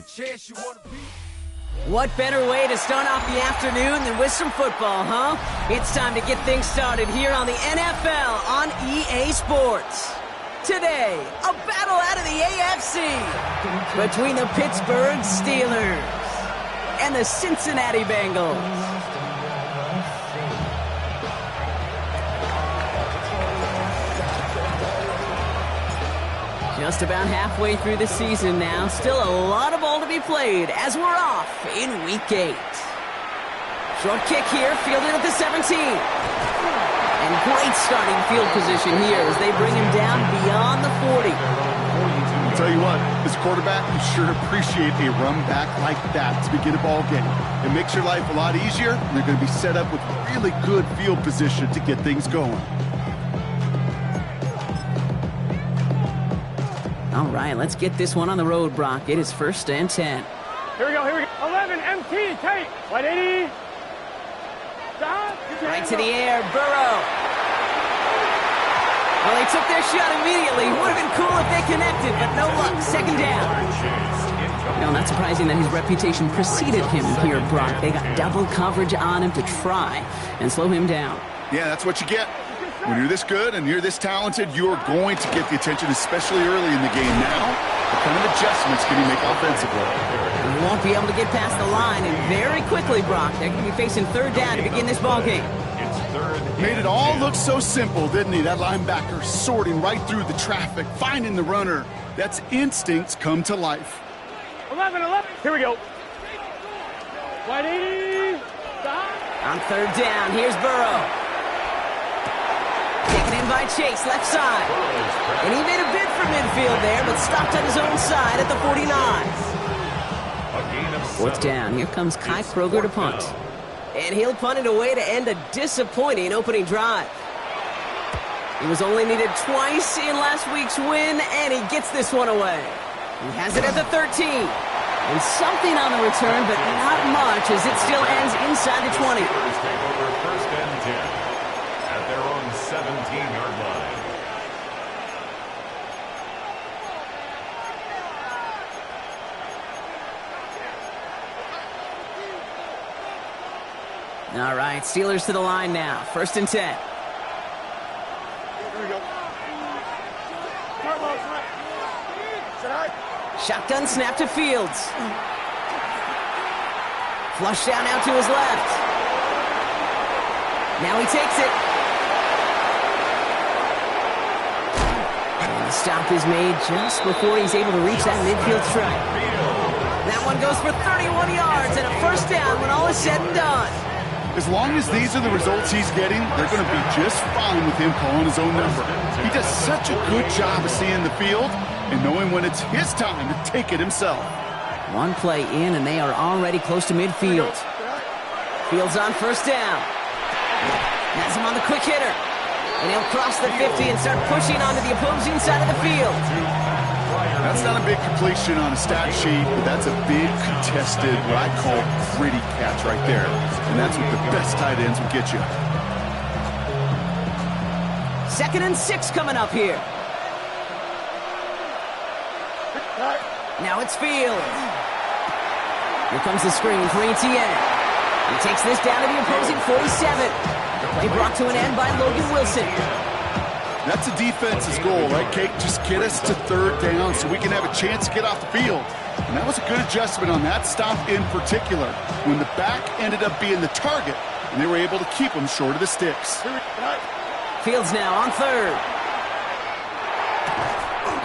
chance you want to be. What better way to start off the afternoon than with some football, huh? It's time to get things started here on the NFL on EA Sports. Today, a battle out of the AFC between the Pittsburgh Steelers and the Cincinnati Bengals. Just about halfway through the season now. Still a lot of ball to be played as we're off in Week 8. Short kick here, fielded at the 17. And great starting field position here as they bring him down beyond the 40. I'll tell you what, as a quarterback, you sure appreciate a run back like that to begin a ball game. It makes your life a lot easier, and they're going to be set up with really good field position to get things going. All right, let's get this one on the road, Brock. It is 1st and 10. Here we go. 11, MT, take. 180. Stop. Right to the air, Burrow. Well, they took their shot immediately. Would have been cool if they connected, but no luck. 2nd down. No, not surprising that his reputation preceded him here, Brock. They got double coverage on him to try and slow him down. Yeah, that's what you get. When you're this good and you're this talented, you're going to get the attention, especially early in the game. Now, what kind of adjustments can you make offensively? He won't be able to get past the line, and very quickly, Brock, they're going to be facing 3rd down to begin this ball game. Made it all look so simple, didn't he? That linebacker sorting right through the traffic, finding the runner. That's instincts come to life. 11. Here we go. 180. Stop. On 3rd down, here's Burrow. Taken in by Chase, left side. And he made a bid for midfield there, but stopped on his own side at the 49. 4th down, here comes Kai Kroger to punt. And he'll punt it away to end a disappointing opening drive. He was only needed twice in last week's win, and he gets this one away. He has it at the 13. And something on the return, but not much, as it still ends inside the 20. Take over 1st and 10 at their own 17-yard line. All right, Steelers to the line now. 1st and 10. Here we go. Shotgun snap to Fields. Flush down out to his left. Now he takes it. And the stop is made just before he's able to reach that midfield strike. That one goes for 31 yards and a 1st down when all is said and done. As long as these are the results he's getting, they're going to be just fine with him calling his own number. He does such a good job of seeing the field and knowing when it's his time to take it himself. One play in, and they are already close to midfield. Fields on 1st down. Has him on the quick hitter. And he'll cross the 50 and start pushing onto the opposing side of the field. That's not a big completion on a stat sheet, but that's a big contested, what I call gritty catch right there. And that's what the best tight ends will get you. 2nd and 6 coming up here. Now it's Fields. Here comes the screen for Etienne. He takes this down to the opposing 47. The play brought to an end by Logan Wilson. That's a defense's goal, right, Kate? Just get us to 3rd down so we can have a chance to get off the field. And that was a good adjustment on that stop in particular, when the back ended up being the target, and they were able to keep him short of the sticks. Fields now on 3rd.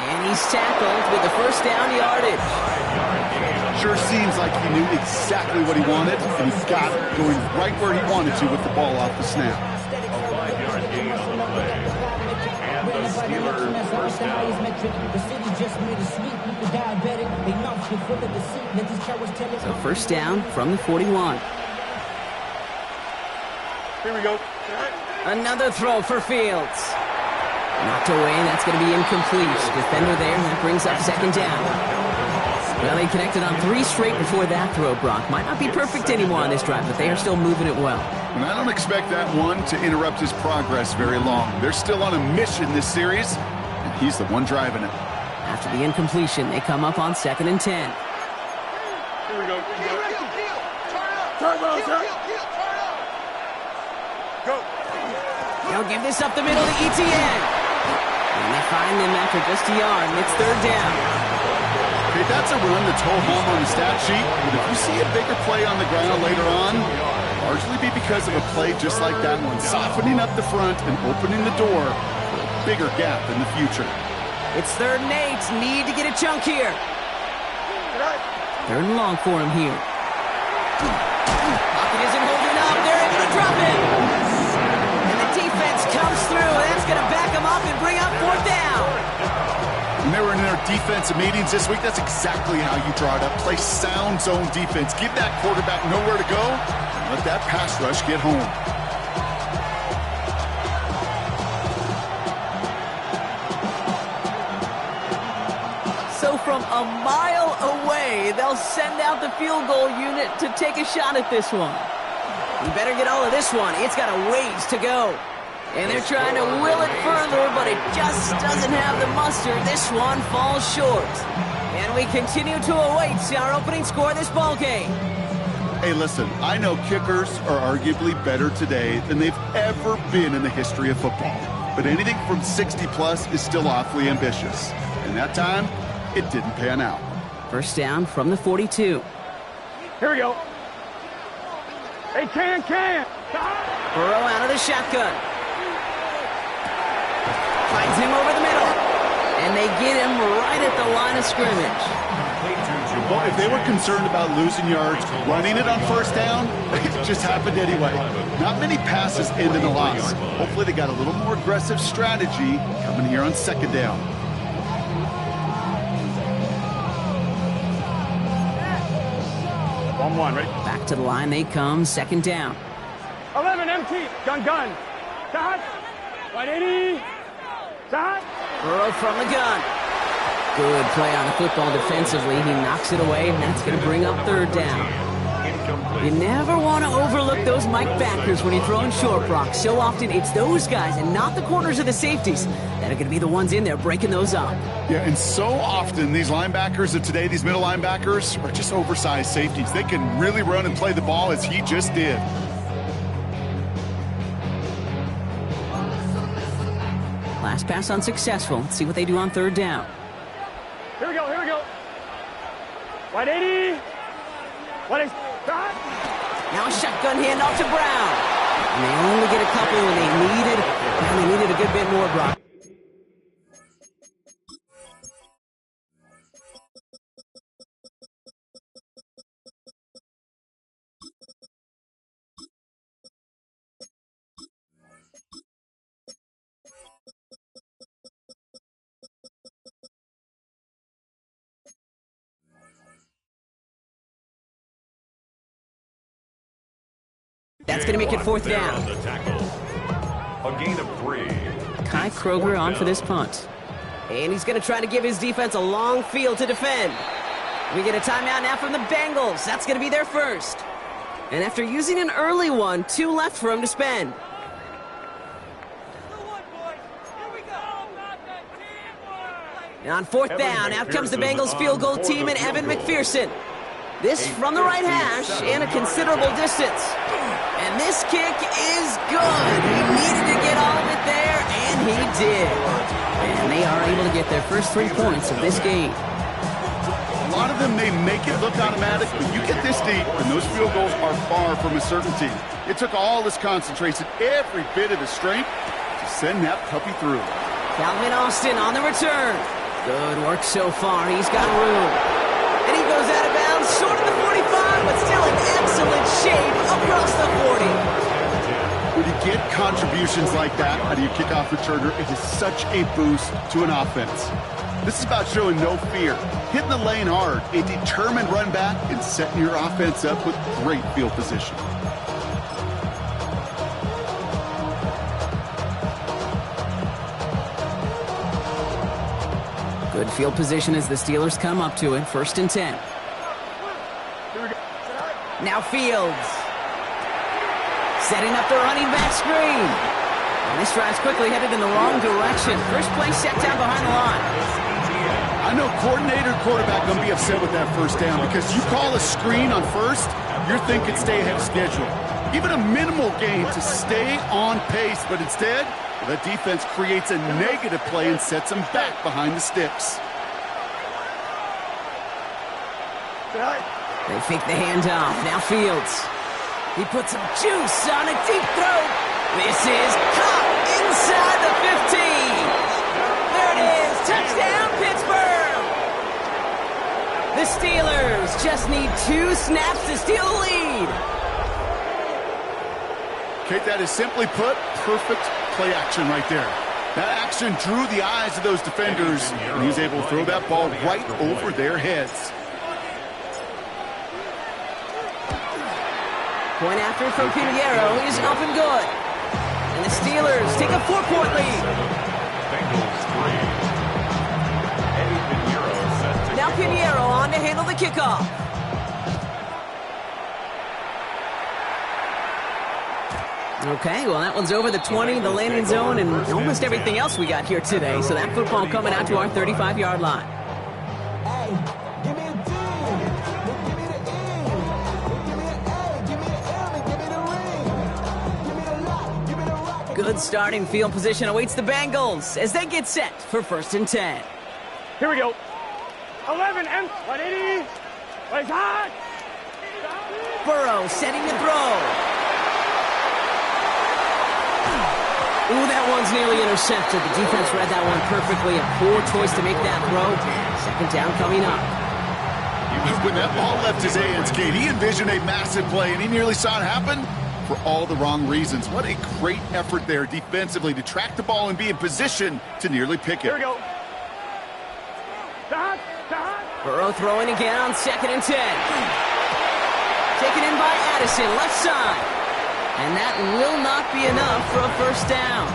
And he's tackled with the 1st down yardage. Sure seems like he knew exactly what he wanted, and he got it going right where he wanted to with the ball off the snap. A 5-yard gain on the play. And the Steelers 1st down. So 1st down from the 41. Here we go. Another throw for Fields. Knocked away, and that's going to be incomplete. Defender there, and that brings up 2nd down. Well, they connected on 3 straight before that throw, Brock. Might not be perfect anymore on this drive, but they are still moving it well. And I don't expect that one to interrupt his progress very long. They're still on a mission this series, and he's the one driving it. After the incompletion, they come up on 2nd and 10. Here we go. Turbo, turn. Go. They'll give this up the middle to ETN. And they find them after just a yard, and it's third down. Okay, that's a run that's ho hum on the stat sheet, but if you see a bigger play on the ground later on, largely be because of a play just like that one, softening up the front and opening the door for a bigger gap in the future. It's 3rd and 8. Need to get a chunk here. 3rd and long for him here. Pocket isn't holding up. They're able to drop him. And the defense comes through. That's going to back him up and bring up 4th down. When they were in their defensive meetings this week, that's exactly how you draw it up. Play sound zone defense. Give that quarterback nowhere to go. Let that pass rush get home. So from a mile away, they'll send out the field goal unit to take a shot at this one. You better get all of this one. It's got a ways to go. And they're trying to will it further, but it just doesn't have the muster. This one falls short. And we continue to await our opening score of this ball game. Hey, listen, I know kickers are arguably better today than they've ever been in the history of football. But anything from 60-plus is still awfully ambitious. And that time, it didn't pan out. First down from the 42. Here we go. Hey, can. Burrow out of the shotgun. Finds him over the middle. And they get him right at the line of scrimmage. Well, if they were concerned about losing yards, running it on first down, it just happened anyway. Not many passes end in a loss. Hopefully they got a little more aggressive strategy coming here on 2nd down. One, ready? Back to the line they come, 2nd down. 11, empty. Gun. Start. 180. Start. Burrow from the gun. Good play on the football defensively. He knocks it away, and that's going to bring up 3rd down. You never want to overlook those Mike backers when you're throwing short, Brock. So often it's those guys and not the corners or the safeties that are going to be the ones in there breaking those up. Yeah, and so often these linebackers of today, these middle linebackers, are just oversized safeties. They can really run and play the ball as he just did. Last pass unsuccessful. Let's see what they do on 3rd down. Here we go. 180. Start. Now a shotgun handoff to Brown. And they only get a couple when they needed a good bit more, Brock. That's going to make it 4th down. A gain of 3. Kai Kroger on for this punt. And he's going to try to give his defense a long field to defend. We get a timeout now from the Bengals. That's going to be their first. And after using an early one, 2 left for him to spend. And on 4th down, out comes the Bengals field goal team and Evan McPherson. This from the right hash and a considerable distance. And this kick is good. He needed to get all of it there, and he did. And they are able to get their first 3 points of this game. A lot of them may make it look automatic, but you get this deep, and those field goals are far from a certainty. It took all his concentration, every bit of his strength, to send that puppy through. Calvin Austin on the return. Good work so far. He's got room. And he goes out of bounds, short of the 45, but still in excellent shape across the 40. When you get contributions like that out of your kickoff returner, it is such a boost to an offense. This is about showing no fear, hitting the lane hard, a determined run back, and setting your offense up with great field position. Good field position as the Steelers come up to it. 1st and 10. Now Fields. Setting up the running back screen. And this drive's quickly headed in the wrong direction. First play set down behind the line. I I know coordinator, quarterback going to be upset with that first down because you call a screen on first, you're thinking stay ahead of schedule. Even a minimal gain to stay on pace, but instead, that defense creates a negative play and sets them back behind the sticks. They fake the handoff. Now Fields. He puts some juice on a deep throw. This is caught inside the 15. There it is. Touchdown, Pittsburgh. The Steelers just need 2 snaps to steal the lead. Kate, that is simply put, perfect play action right there. That action drew the eyes of those defenders, and he was able to throw that ball right over their heads. Point after from Pinheiro is up and good. And the Steelers take a 4-point lead. Bengals 3. Eddie Pinheiro set to Now Pinheiro on to handle the kickoff. Okay, well, that one's over the 20, the landing zone, and almost everything else we got here today. So that football coming out to our 35-yard line. Good starting field position awaits the Bengals as they get set for 1st and 10. Here we go. 11 and 180. Place hot. Burrow setting the throw. Ooh, that one's nearly intercepted. The defense read that one perfectly. A poor choice to make that throw. 2nd down coming up. When that ball left his hands, Kate, he envisioned a massive play, and he nearly saw it happen for all the wrong reasons. What a great effort there defensively to track the ball and be in position to nearly pick it. Here we go. Dot. Burrow throwing again on 2nd and 10. Taken in by Addison, left side. And that will not be enough for a 1st down.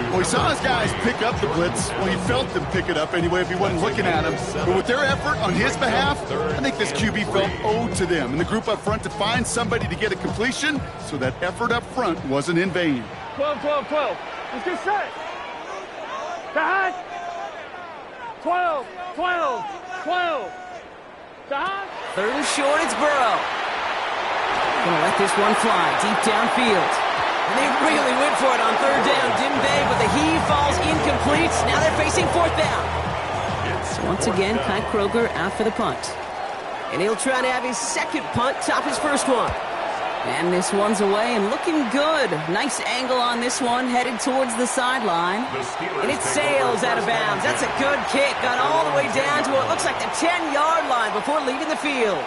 Well, he saw his guys pick up the blitz. Well, he felt them pick it up anyway if he wasn't looking at him. But with their effort on his behalf, I think this QB felt owed to them and the group up front to find somebody to get a completion, so that effort up front wasn't in vain. 12. Let's get set. Dot. 12. Dot. 3rd and short, it's Burrow. Gonna let this one fly deep downfield. And they really went for it on 3rd down, didn't they? But the heave falls incomplete. Now they're facing 4th down. So once again, Kai Kroger out for the punt. And he'll try to have his 2nd punt top his 1st one. And this one's away and looking good. Nice angle on this one, headed towards the sideline. And it sails out of bounds. That's a good kick. Got all the way down to what looks like the 10-yard line before leaving the field.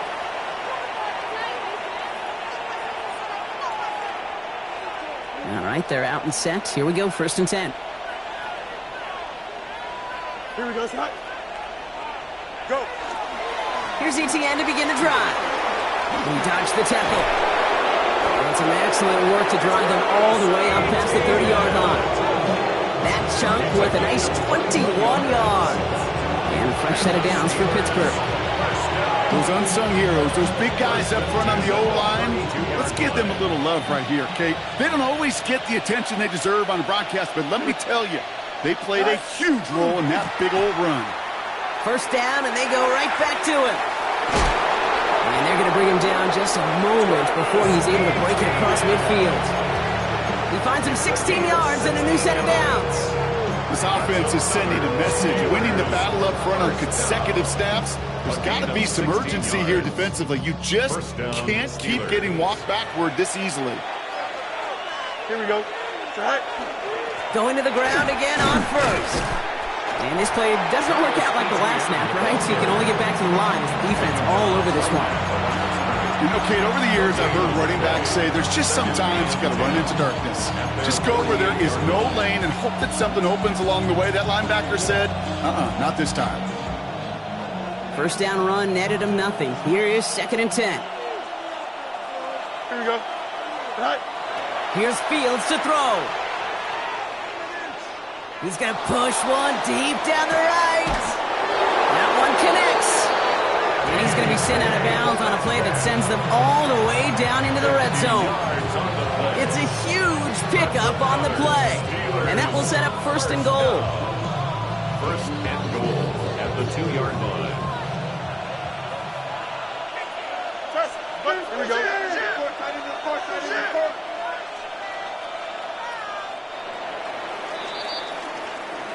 All right, they're out and set. Here we go, 1st and 10. Here we go, Scott. Go. Here's ETN to begin the drive. He dodged the tackle. And some excellent work to drive them all the way up past the 30-yard line. That chunk with a nice 21 yards. And a fresh set of downs for Pittsburgh. Those unsung heroes, those big guys up front on the O-line, let's give them a little love right here, Kate. They don't always get the attention they deserve on a broadcast, but let me tell you, they played a huge role in that big old run. 1st down, and they go right back to him. And they're going to bring him down just a moment before he's able to break it across midfield. He finds him 16 yards and a new set of downs. This offense is sending a message, winning the battle up front on consecutive snaps. There's got to be some urgency here defensively. You just can't keep getting walked backward this easily. Here we go. Set. Going to the ground again on 1st. And this play doesn't work out like the last snap, right? So you can only get back to the line as the defense all over this one. You know, Kate, over the years I've heard running backs say there's just sometimes you got to run into darkness. Just go where there is no lane and hope that something opens along the way. That linebacker said, not this time. 1st down run netted him nothing. Here is 2nd and 10. Here we go. Right. Here's Fields to throw. He's going to push one deep down the right. That one connects. And he's going to be sent out of bounds on a play that sends them all the way down into the red zone. It's a huge pickup on the play. And that will set up 1st and goal. 1st and goal at the 2-yard line. Here we go.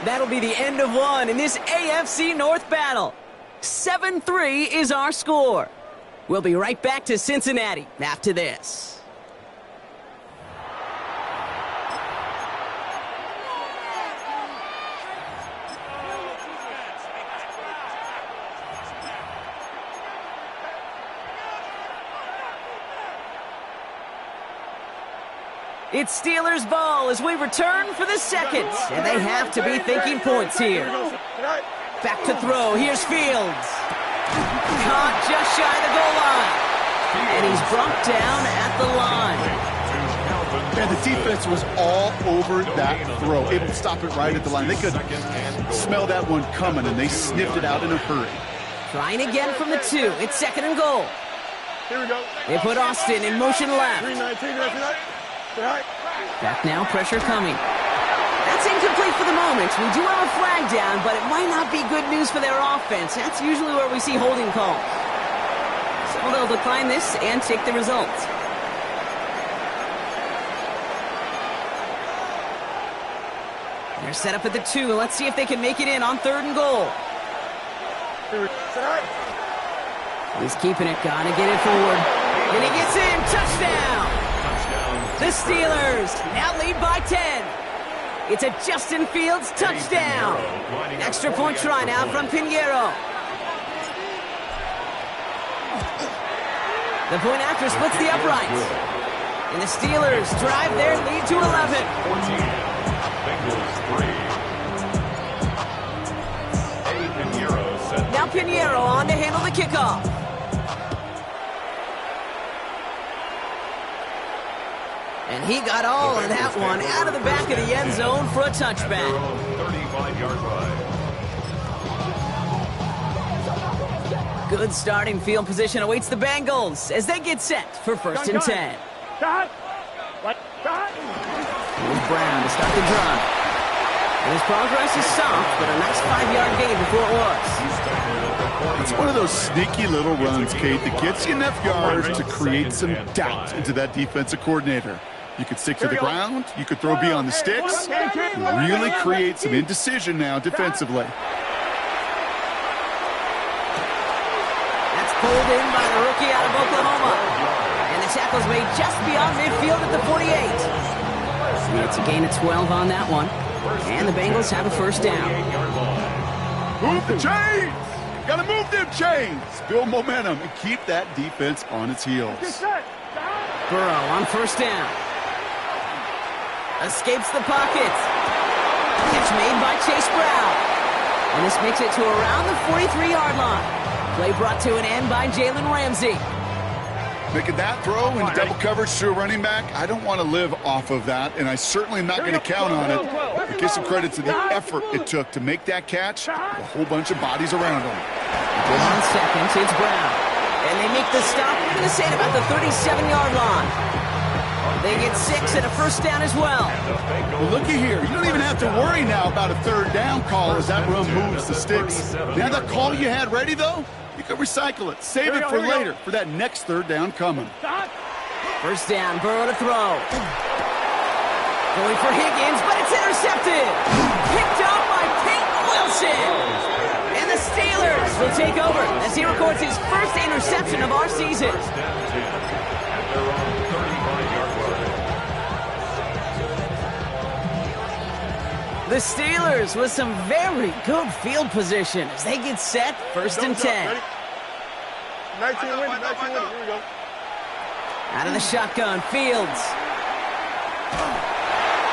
That'll be the end of one in this AFC North battle. 7-3 is our score. We'll be right back to Cincinnati after this. It's Steelers ball as we return for the second, and they have to be thinking points here. Back to throw. Here's Fields. Caught just shy of the goal line. And he's brought down at the line. And the defense was all over that throw, able to stop it right at the line. They could smell that one coming, and they sniffed it out in a hurry. Trying again from the 2. It's second and goal. Here we go. They put Austin in motion left. 3-19. Back now, pressure coming. That's incomplete for the moment. We do have a flag down, but it might not be good news for their offense. That's usually where we see holding calls. So they'll decline this and take the result. They're set up at the 2. Let's see if they can make it in on third and goal. He's keeping it. Gotta get it forward. And he gets in. Touchdown! The Steelers now lead by 10. It's a Justin Fields touchdown. Extra point try now from Pinheiro. The point after splits the uprights. And the Steelers drive their lead to 11. Now Pinheiro on to handle the kickoff. And he got all of that one out of the back of the end zone for a touchback. 35-yard line. Good starting field position awaits the Bengals as they get set for first and 10. Here's Here's Brown to start the drive. And his progress is soft, but a nice 5-yard gain before it was. It's one of those sneaky little runs, Kate, that gets you enough yards to create some doubt into that defensive coordinator. You could stick to the ground, you could throw beyond the sticks, really create some indecision now defensively. That's pulled in by the rookie out of Oklahoma. And the tackle's made just beyond midfield at the 48. It's a gain of 12 on that one. And the Bengals have a first down. Move the chains! Gotta move them chains! Build momentum and keep that defense on its heels. Burrow on first down. Escapes the pocket. Catch made by Chase Brown. And this makes it to around the 43-yard line. Play brought to an end by Jalen Ramsey. Making that throw in double coverage to a running back, I don't want to live off of that, and I certainly am not going to count on it. But give some credit to the effort it took to make that catch, with a whole bunch of bodies around him. Good on seconds, it's Brown. And they make the stop, I'm going to say at about the 37-yard line. They get 6 and a first down as well. Well, looky here. You don't even have to worry now about a third down call as that run moves the sticks. Now that call you had ready, though, you can recycle it. Save it for later for that next third down coming. First down, Burrow to throw. Going for Higgins, but it's intercepted. Picked off by Peyton Wilson. And the Steelers will take over as he records his first interception of our season. The Steelers with some very good field position as they get set, first and 10. 19 wins, here we go. Out of the shotgun, Fields.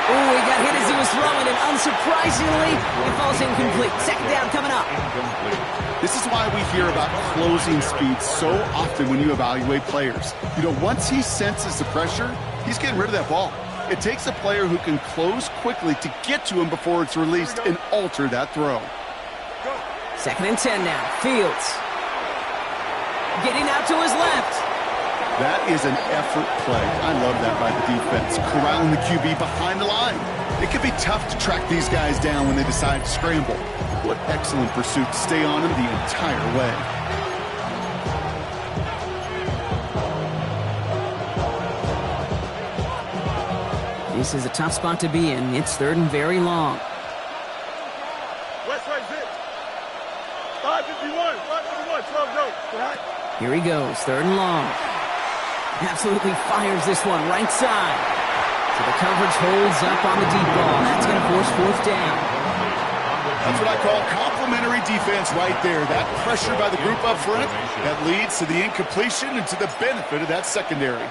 Ooh, he got hit as he was throwing, and unsurprisingly, it falls incomplete. Second down coming up. This is why we hear about closing speed so often when you evaluate players. You know, once he senses the pressure, he's getting rid of that ball. It takes a player who can close quickly to get to him before it's released and alter that throw. Second and 10 now. Fields. Getting out to his left. That is an effort play. I love that by the defense. Corralling the QB behind the line. It can be tough to track these guys down when they decide to scramble. What excellent pursuit to stay on them the entire way. This is a tough spot to be in. It's third and very long. West right zip. 551, 12 go. Here he goes, third and long. Absolutely fires this one, right side. So the coverage holds up on the deep ball. That's going to force fourth down. That's what I call complimentary defense right there. That pressure by the group up front, that leads to the incompletion and to the benefit of that secondary.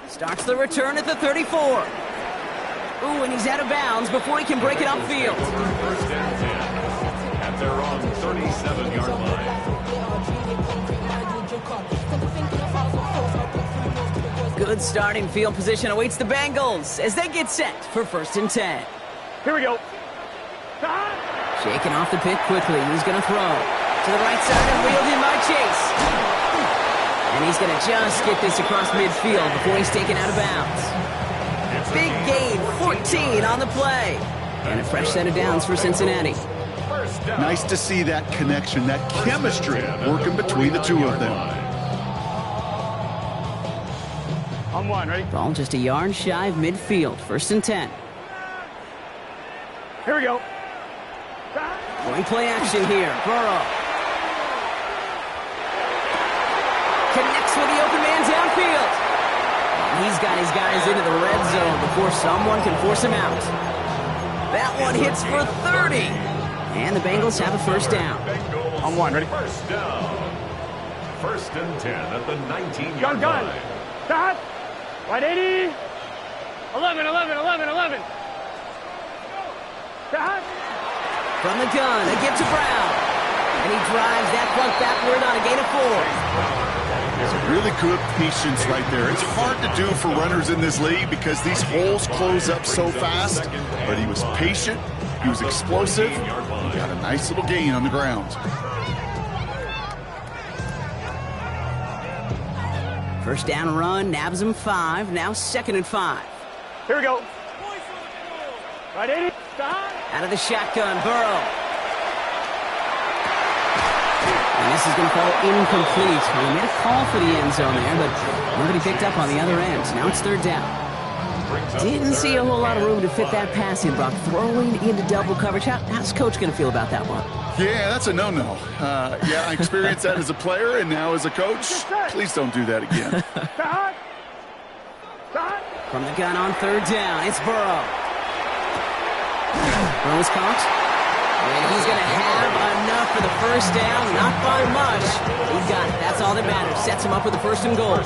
Starts the return at the 34. Ooh, and he's out of bounds before he can break it upfield. First and 10 at their own 37-yard line. Good starting field position awaits the Bengals as they get set for first and 10. Here we go. Shaking off the pick quickly. He's going to throw to the right side and wheeled in by Chase. And he's going to just get this across midfield before he's taken out of bounds. Big gain, 14 on the play. And a fresh set of downs for Cincinnati. Nice to see that connection, that chemistry working between the two of them. On one, ready? Ball just a yard shy of midfield. First and 10. Here we go. Going play action here. Burrow. Connects with the open man downfield. And he's got his guys into the red zone before someone can force him out. That one hits for 30. And the Bengals have a first down. On one, ready? First down. First and 10 at the 19-yard line. Stop. Right 80. 11. Stop. From the gun, a give to Brown. And he drives that front backward on a gain of 4. Really good patience right there. It's hard to do for runners in this league because these holes close up so fast. But he was patient, he was explosive, he got a nice little gain on the ground. First down run, nabs him 5, now second and 5. Here we go. Right 80. Stop. Out of the shotgun, Burrow. And this is going to fall incomplete. Well, he made a call for the end zone there, but nobody picked up on the other end. Now it's third down. Didn't see a whole lot of room to fit that pass in, Brock. Throwing into double coverage. How's Coach going to feel about that one? Yeah, that's a no-no. Yeah, I experienced that as a player and now as a coach. Please don't do that again. Stop. From the gun on third down, it's Burrow. Burrow's caught. And he's going to have enough for the first down. Not by much. He got it. That's all that matters. Sets him up with a first and goal.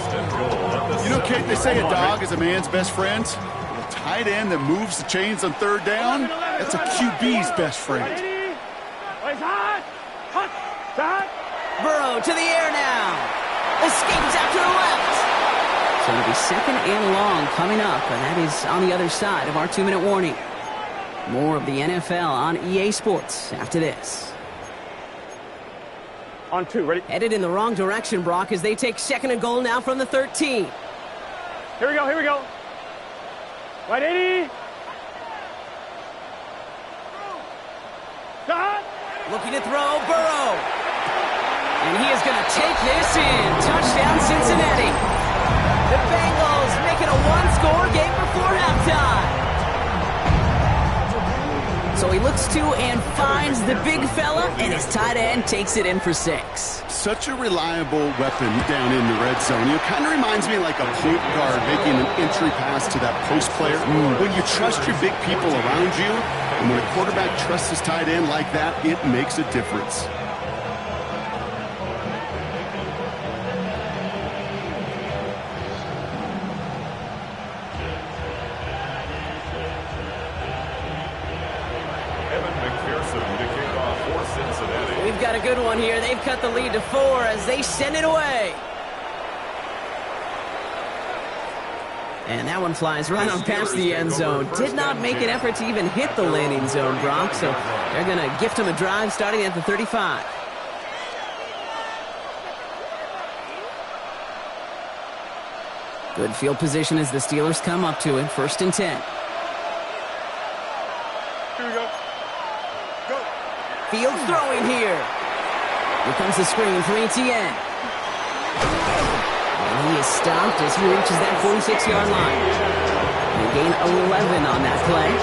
You know, Kate, they say a dog is a man's best friend. A tight end that moves the chains on third down, that's a QB's best friend. Burrow to the air now. Escapes out to the left. So it'll be second and long coming up, and that is on the other side of our 2-minute warning. More of the NFL on EA Sports after this. On 2, ready? Headed in the wrong direction, Brock, as they take second and goal now from the 13. Here we go. Right 80. Stop. Looking to throw, Burrow. And he is going to take this in. Touchdown, Cincinnati. The Bengals make it a one-score game before halftime. So he looks to and finds the big fella, and his tight end takes it in for 6. Such a reliable weapon down in the red zone. It kind of reminds me like a point guard making an entry pass to that post player. When you trust your big people around you, and when a quarterback trusts his tight end like that, it makes a difference. We've got a good one here. They've cut the lead to 4 as they send it away. And that one flies right on past the end zone. Did not make an effort to even hit the landing zone, Brock. So they're going to gift him a drive starting at the 35. Good field position as the Steelers come up to it. 1st and 10. Here we go. Go. Fields throwing here. Here comes the screen for Etienne. And he is stopped as he reaches that 46-yard line. They gain 11 on that play.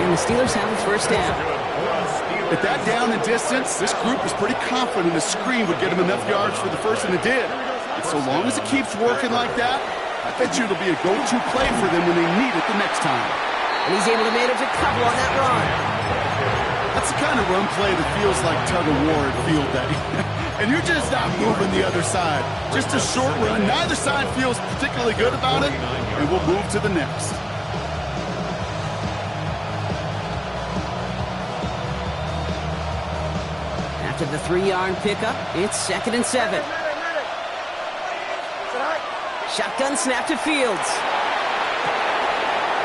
And the Steelers have a 1st down. At that down and distance, this group was pretty confident the screen would get them enough yards for the first, and it did. And so long as it keeps working like that, I bet you it'll be a go-to play for them when they need it the next time. And he's able to manage a couple on that run. That's the kind of run play that feels like tug-of-war at field day. And you're just not moving the other side. Just a short run. Neither side feels particularly good about it, and we'll move to the next. After the 3-yard pickup, it's 2nd and 7. Shotgun snap to Fields.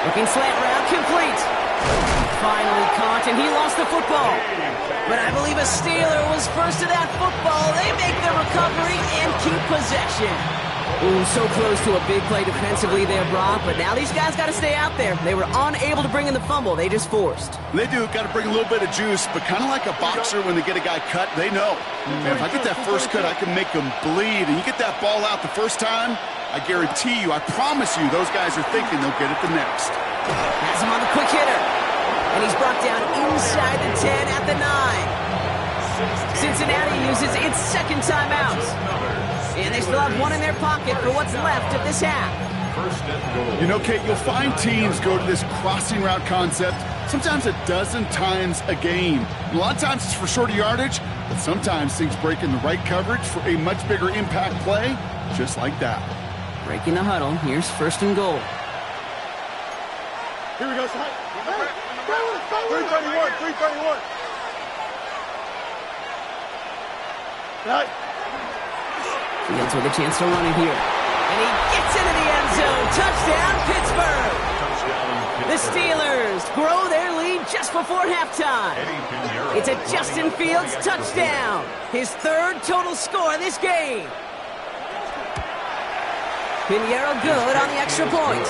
Looking slant route, complete. Finally caught, and he lost the football. But I believe a Steeler was first to that football. They make the recovery and keep possession. Ooh, so close to a big play defensively there, Brock. But now these guys got to stay out there. They were unable to bring in the fumble. They just forced. They do. Got to bring a little bit of juice, but kind of like a boxer when they get a guy cut, they know. Man, if I get that first cut, I can make them bleed. And you get that ball out the first time, I guarantee you, I promise you, those guys are thinking they'll get it the next. Has him on the quick hitter. And he's brought down inside the 10 at the 9. Cincinnati uses its 2nd timeout. And they still have one in their pocket for what's left of this half. You know, Kate, you'll find teams go to this crossing route concept sometimes a dozen times a game. A lot of times it's for shorter yardage, but sometimes things break in the right coverage for a much bigger impact play, just like that. Breaking the huddle. Here's 1st and goal. Here we go, son. 331, 331. Right. Fields with a chance to run it here. And he gets into the end zone. Touchdown, Pittsburgh. The Steelers grow their lead just before halftime. It's a Justin Fields touchdown. His 3rd total score in this game. Pinheiro good on the extra point.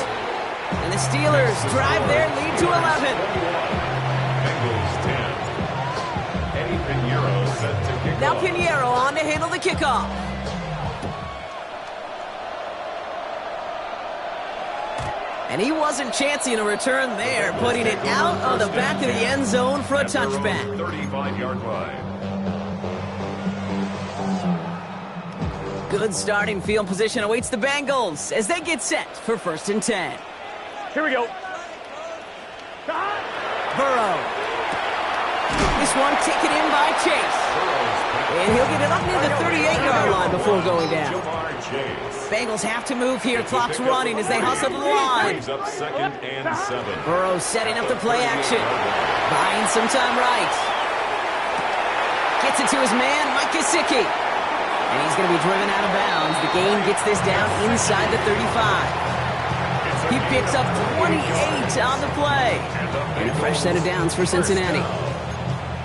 And the Steelers drive their lead to 11. Bengals 10. Eddie Pinheiro set to kick Now off. Pinheiro on to handle the kickoff. And he wasn't chancing a return there, putting it out of the back of the end zone for a touchback. 35-yard line. Good starting field position awaits the Bengals as they get set for 1st and 10. Here we go. Burrow. This one taken in by Chase. And he'll get it up near the 38-yard line before going down. Bengals have to move here. Clock's running as they hustle to the line. Brings up 2nd and 7. Burrow setting up the play action. Buying some time right. Gets it to his man, Mike Gesicki. And he's going to be driven out of bounds. The gain gets this down inside the 35. He picks up 28 on the play. And a fresh set of downs for Cincinnati.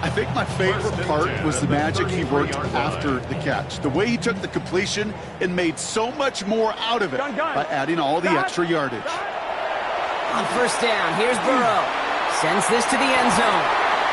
I think my favorite part was the magic he worked after the catch. The way he took the completion and made so much more out of it by adding all the extra yardage. On 1st down, here's Burrow. Sends this to the end zone.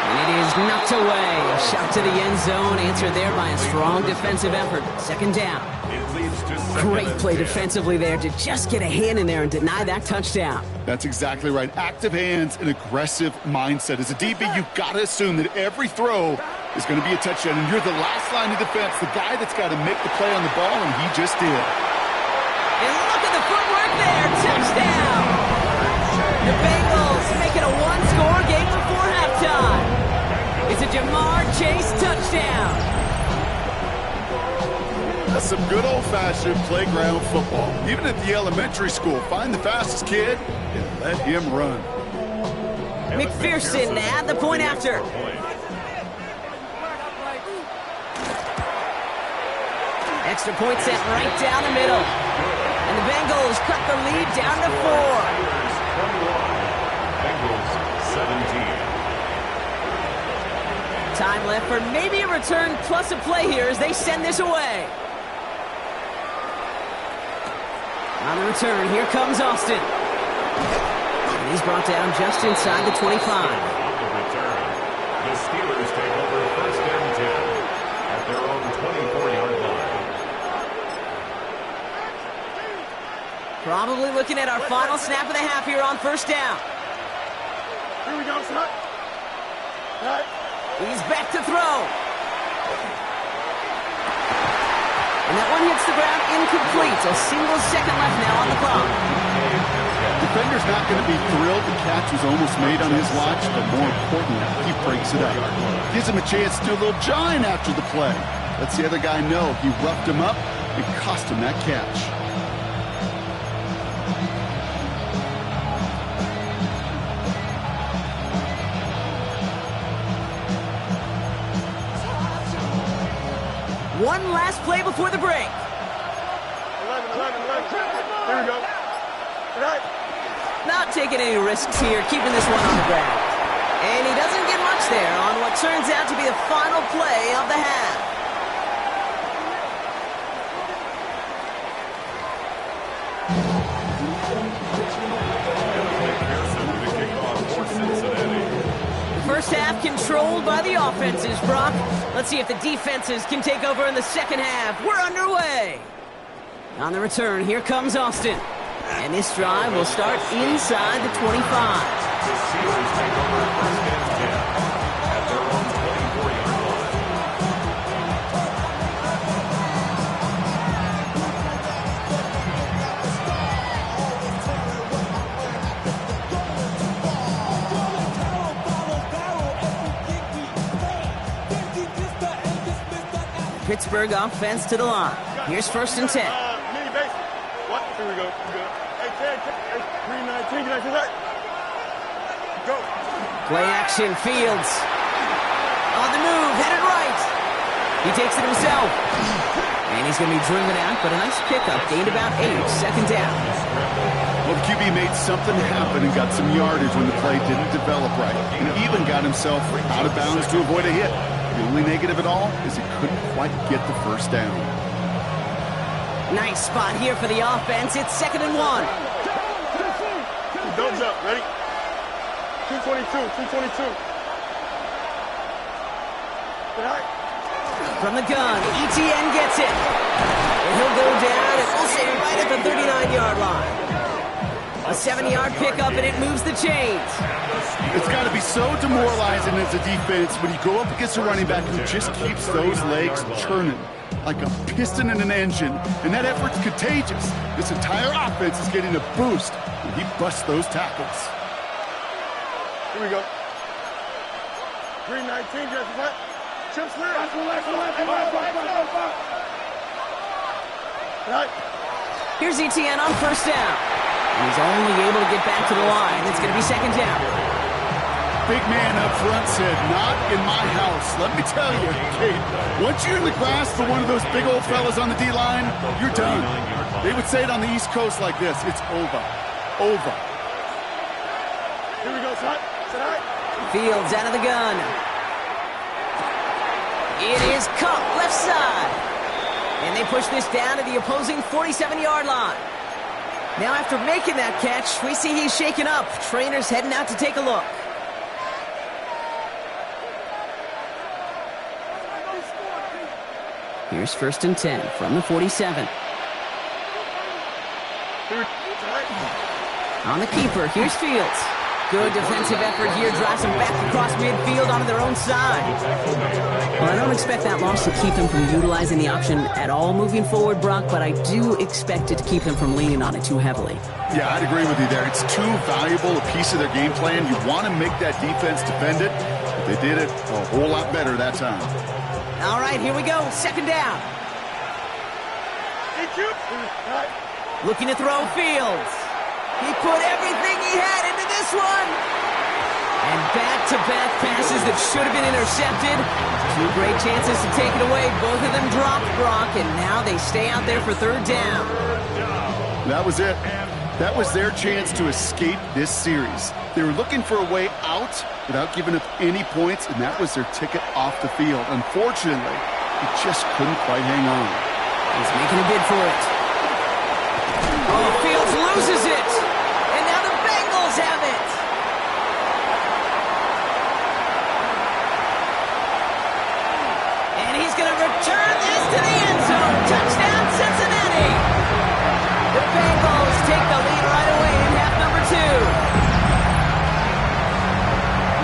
And it is knocked away. A shot to the end zone, answered there by a strong defensive effort. 2nd down. It leads to 2nd Great and play 10. defensively there to just get a hand in there and deny that touchdown. That's exactly right. Active hands and aggressive mindset. As a DB, you've got to assume that every throw is going to be a touchdown. And you're the last line of defense, the guy that's got to make the play on the ball, and he just did. And look at the footwork there. Touchdown. The Bengals make it a one-score game before halftime. It's a Jamar Chase touchdown. That's some good old-fashioned playground football. Even at the elementary school, find the fastest kid and let him run. McPherson at the point after. Extra point set right down the middle. And the Bengals cut the lead down to 4. Bengals 17. Time left for maybe a return plus a play here as they send this away. On the return, here comes Austin. And he's brought down just inside the 25. On the return, the Steelers take over first and 10 at their own 24-yard line. Probably looking at our final snap of the half here on first down. Here we go, son. He's back to throw. And that one hits the ground incomplete. A single second left now on the clock. Defender's not going to be thrilled the catch was almost made on his watch, but more importantly, he breaks it up. Gives him a chance to do a little jawing after the play. Lets the other guy know he roughed him up and cost him that catch. One last play before the break. 11. Here we go. Right. Not taking any risks here, keeping this one on the ground. And he doesn't get much there on what turns out to be the final play of the half. First half controlled by the offenses, Brock. Let's see if the defenses can take over in the second half. We're underway. On the return, here comes Austin. And this drive will start inside the 25. The Steelers take over first and 10 at their own 24-yard line. Pittsburgh offense to the line. Here's first and 10. Mini base. What? Here we go. Hey, 319. Can I see that? Go. Play action, Fields. On the move, headed right. He takes it himself. And he's going to be driven out, but a nice pickup. Gained about 8, second down. Well, the QB made something happen and got some yardage when the play didn't develop right. And even got himself out of bounds to avoid a hit. The only negative at all is he couldn't quite get the first down. Nice spot here for the offense. It's 2nd and 1. Thumbs up. Ready? 222. From the gun, ETN gets it. And he'll go down, and we'll say right at the 39-yard line. A 7-yard pickup, and it moves the chains. It's got to be so demoralizing as a defense when you go up against a running back who just keeps those legs churning like a piston in an engine, and that effort's contagious. This entire offense is getting a boost when he busts those tackles. Here we go. 319, just what? Chip slip. Right. Here's ETN on first down. And he's only able to get back to the line. It's going to be second down. Big man up front said, not in my house. Let me tell you, Kate, once you're in the grass for one of those big old fellas on the D-line, you're done. They would say it on the East Coast like this, it's over. Over. Here we go, son. Fields out of the gun. It is Cup, left side. And they push this down to the opposing 47-yard line. Now after making that catch, we see he's shaken up. Trainer's heading out to take a look. Here's first and 10 from the 47. On the keeper, here's Fields. Good defensive effort here, drives them back across midfield onto their own side. Well, I don't expect that loss to keep them from utilizing the option at all moving forward, Brock, but I do expect it to keep them from leaning on it too heavily. Yeah, I'd agree with you there. It's too valuable a piece of their game plan. You want to make that defense defend it, but they did it a whole lot better that time. All right, here we go, second down. Looking to throw Fields. He put everything he had into this one. And back-to-back passes that should have been intercepted. Two great chances to take it away. Both of them dropped, Brock, and now they stay out there for third down. That was it. That was their chance to escape this series. They were looking for a way out without giving up any points, and that was their ticket off the field. Unfortunately, he just couldn't quite hang on. He's making a bid for it. Oh, loses it. And now the Bengals have it. And he's going to return this to the end zone. Touchdown, Cincinnati. The Bengals take the lead right away in half number 2.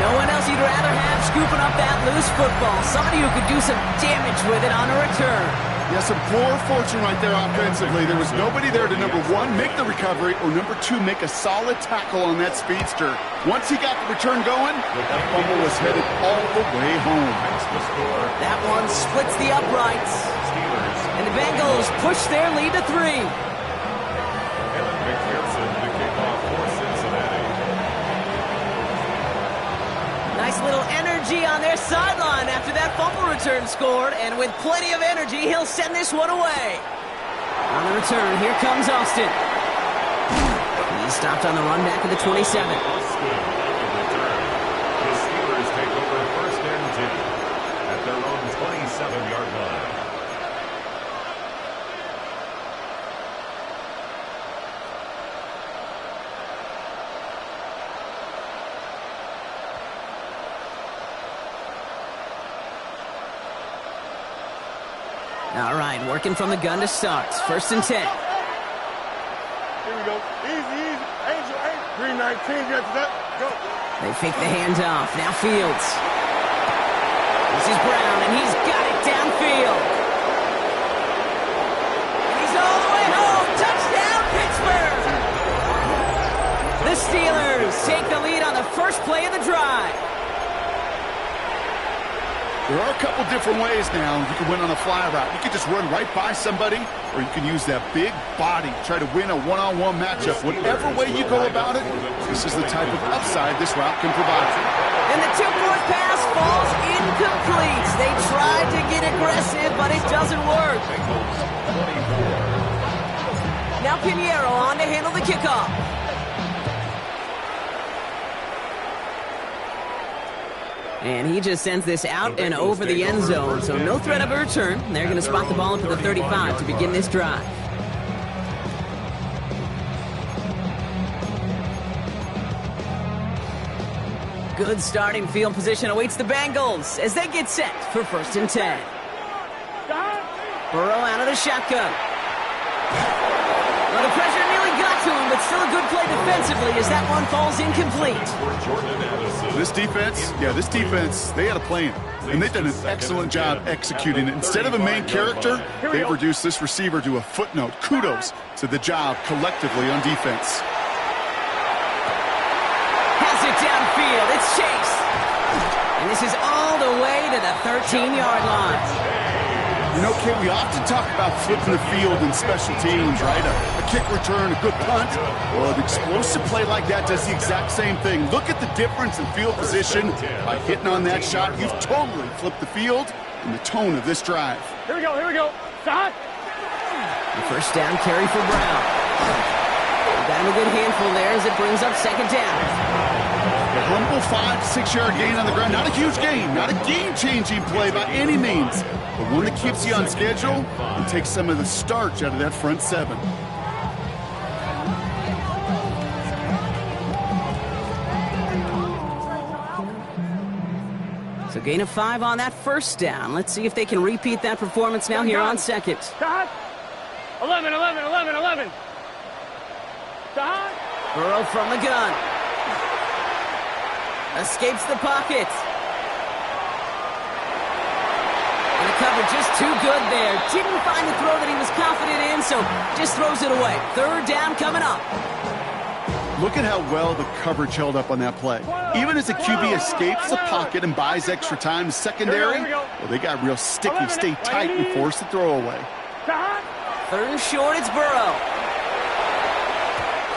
No one else you'd rather have scooping up that loose football. Somebody who could do some damage with it on a return. Yeah, some poor fortune right there offensively. There was nobody there to, number 1, make the recovery, or number 2, make a solid tackle on that speedster. Once he got the return going, that fumble was headed all the way home. That one splits the uprights. And the Bengals push their lead to 3. Nice little energy on their sideline after that fumble return scored, and with plenty of energy, he'll send this one away. On the return, here comes Austin. He stopped on the run back at the 27. The Steelers take over first and 10 at their own 27-yard line. All right, working from the gun to start. First and 10. Here we go. Easy. Angel. 319. Get to that. Go. They fake the handoff. Now Fields. This is Brown, and he's got it downfield. And he's all the way home. Touchdown, Pittsburgh. The Steelers take the lead on the first play of the drive. There are a couple different ways now. You can win on a fly route. You can just run right by somebody, or you can use that big body, try to win a one-on-one matchup. Whatever way you go about it, this is the type of upside this route can provide. And the tip-forward pass falls incomplete. They tried to get aggressive, but it doesn't work. Now Pinheiro on to handle the kickoff. And he just sends this out and over the end zone, so no threat of a return. They're going to spot the ball up at the 35 to begin this drive. Good starting field position awaits the Bengals as they get set for first and 10. Burrow out of the shotgun. Well, the pressure nearly got to him, but still a good play defensively as that one falls incomplete. This defense, they had a plan, and they've done an excellent job executing it. Instead of a main character, they've reduced this receiver to a footnote. Kudos to the job collectively on defense. Has it downfield. It's Chase. And this is all the way to the 13-yard line. You know, Kate, we often talk about flipping the field in special teams, right? A kick return, a good punt. Well, an explosive play like that does the exact same thing. Look at the difference in field position. By hitting on that shot, you've totally flipped the field and the tone of this drive. Here we go. Stop. The first down carry for Brown. Got him a good handful there as it brings up second down. A humble 5 to 6 yard gain on the ground. Not a huge gain, not a game-changing play by any means, but one that keeps you on schedule and takes some of the starch out of that front 7. So gain of 5 on that first down. Let's see if they can repeat that performance now here on second. Stop. 11. Stop. Burrow from the gun. Escapes the pocket. And the cover just too good there. Didn't find the throw that he was confident in, so just throws it away. Third down coming up. Look at how well the coverage held up on that play. Even as the QB escapes the pocket and buys extra time, secondary, well, they got real sticky, stay tight, and force the throw away. Third and short, it's Burrow.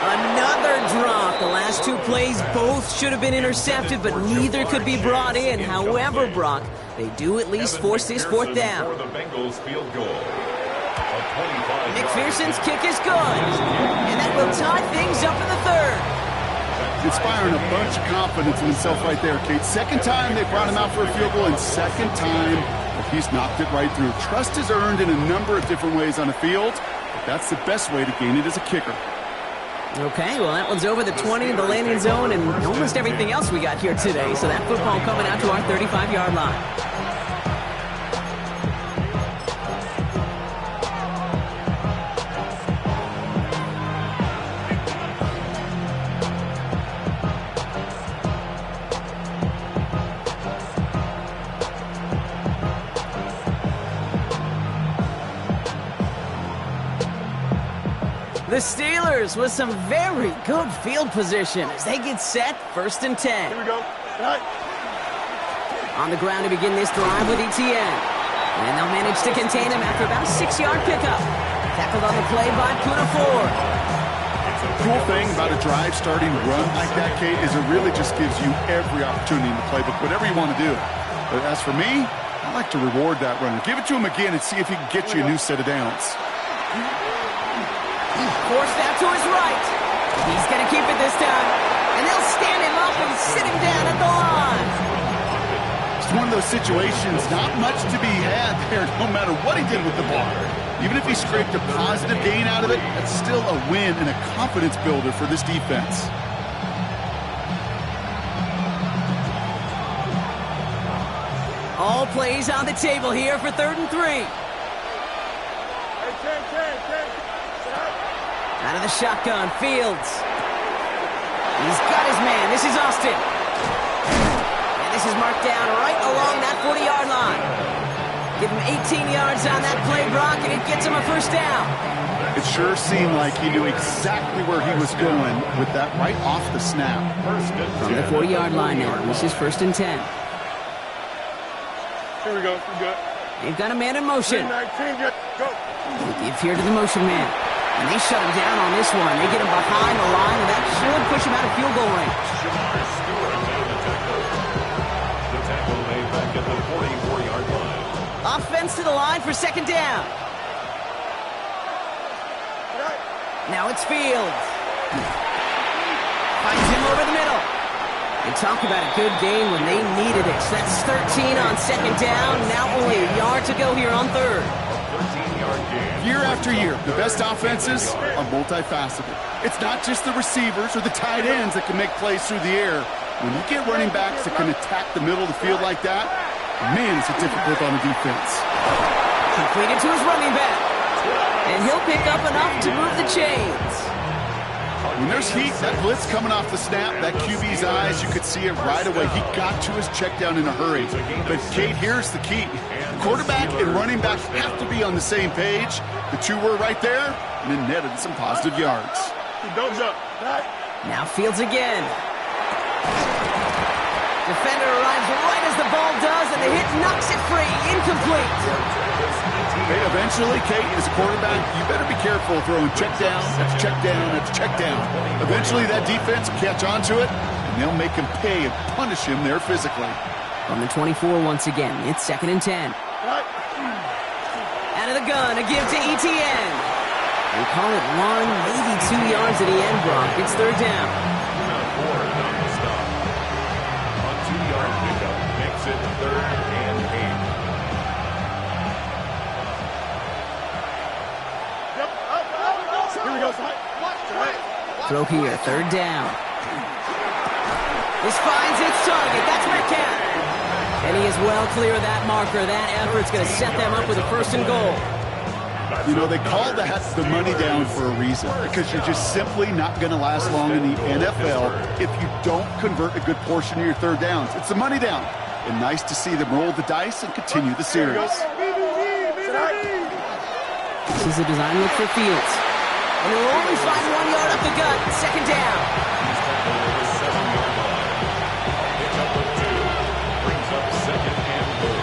Another drop. The last 2 plays both should have been intercepted, but neither could be brought in. However, Brock, they do at least force this fourth down. McPherson's kick is good, and that will tie things up in the third. Inspiring a bunch of confidence in himself right there, Kate. Second time they brought him out for a field goal, and second time he's knocked it right through. Trust is earned in a number of different ways on the field, but that's the best way to gain it as a kicker. Okay, well, that one's over the 20, the landing zone, and almost everything else we got here today. So that football coming out to our 35-yard line. The Steelers with some very good field position as they get set, 1st and 10. Here we go. Right. On the ground to begin this drive with Etienne. And they'll manage to contain him after about a 6-yard pickup. Tackled on the play by Ford. The cool thing about a drive starting run like that, Kate, is it really just gives you every opportunity in the playbook, whatever you want to do. But as for me, I like to reward that runner. Give it to him again and see if he can get you a new set of downs. Forced out to his right. He's going to keep it this time. And they'll stand him up and sit him down at the line. It's one of those situations, not much to be had there, no matter what he did with the ball. Even if he scraped a positive gain out of it, that's still a win and a confidence builder for this defense. All plays on the table here for 3rd and 3. Out of the shotgun, Fields. He's got his man. This is Austin. And this is marked down right along that 40-yard line. Give him 18 yards on that play, Brock, and it gets him a 1st down. It sure seemed like he knew exactly where he was going with that right off the snap. From the 40-yard line now, this is 1st and 10. Here we go. We're good. They've got a man in motion. 19, go. They give here to the motion man. And they shut him down on this one. They get him behind the line, and that should push him out of field goal range. The tackle made back at the 44-yard line. Offense to the line for 2nd down. Now it's Fields. Finds him over the middle. And talk about a good game when they needed it. So that's 13 on 2nd down. Now only a yard to go here on 3rd. Year after year, the best offenses are multifaceted. It's not just the receivers or the tight ends that can make plays through the air. When you get running backs that can attack the middle of the field like that, man, is it difficult on the defense. Completed to his running back. And he'll pick up enough to move the chains. When there's heat, that blitz coming off the snap, that QB's eyes, you could see it right away. He got to his check down in a hurry. But, Kate, here's the key. Quarterback and running back have to be on the same page. The two were right there, and then netted some positive yards. Don't jump. Now Fields again. Defender arrives right as the ball does, and the hit knocks it free. Incomplete. Hey, eventually, Kate, as a quarterback, you better be careful throwing check down, that's check down, that's check down. Eventually, that defense will catch on to it, and they'll make him pay and punish him there physically. On the 24 once again, it's 2nd and 10. Out of the gun, a give to Etienne. They call it 1, maybe 2 yards at the end, Brock. It's 3rd down. On the stop. A 2-yard pickup makes it 3rd and 8. Here we go. Throw here, 3rd down. This finds its target. That's Metcalf. And he is well clear of that marker. That effort's going to set them up with a 1st and goal. You know, they call that the money down for a reason, because you're just simply not going to last long in the NFL if you don't convert a good portion of your 3rd downs. It's the money down. And nice to see them roll the dice and continue the series. This is a design look for Fields. And he'll only find 1 yard up the gut. 2nd down. He's tackled at the 7-yard line. Pickup of 2 brings up 2nd and goal.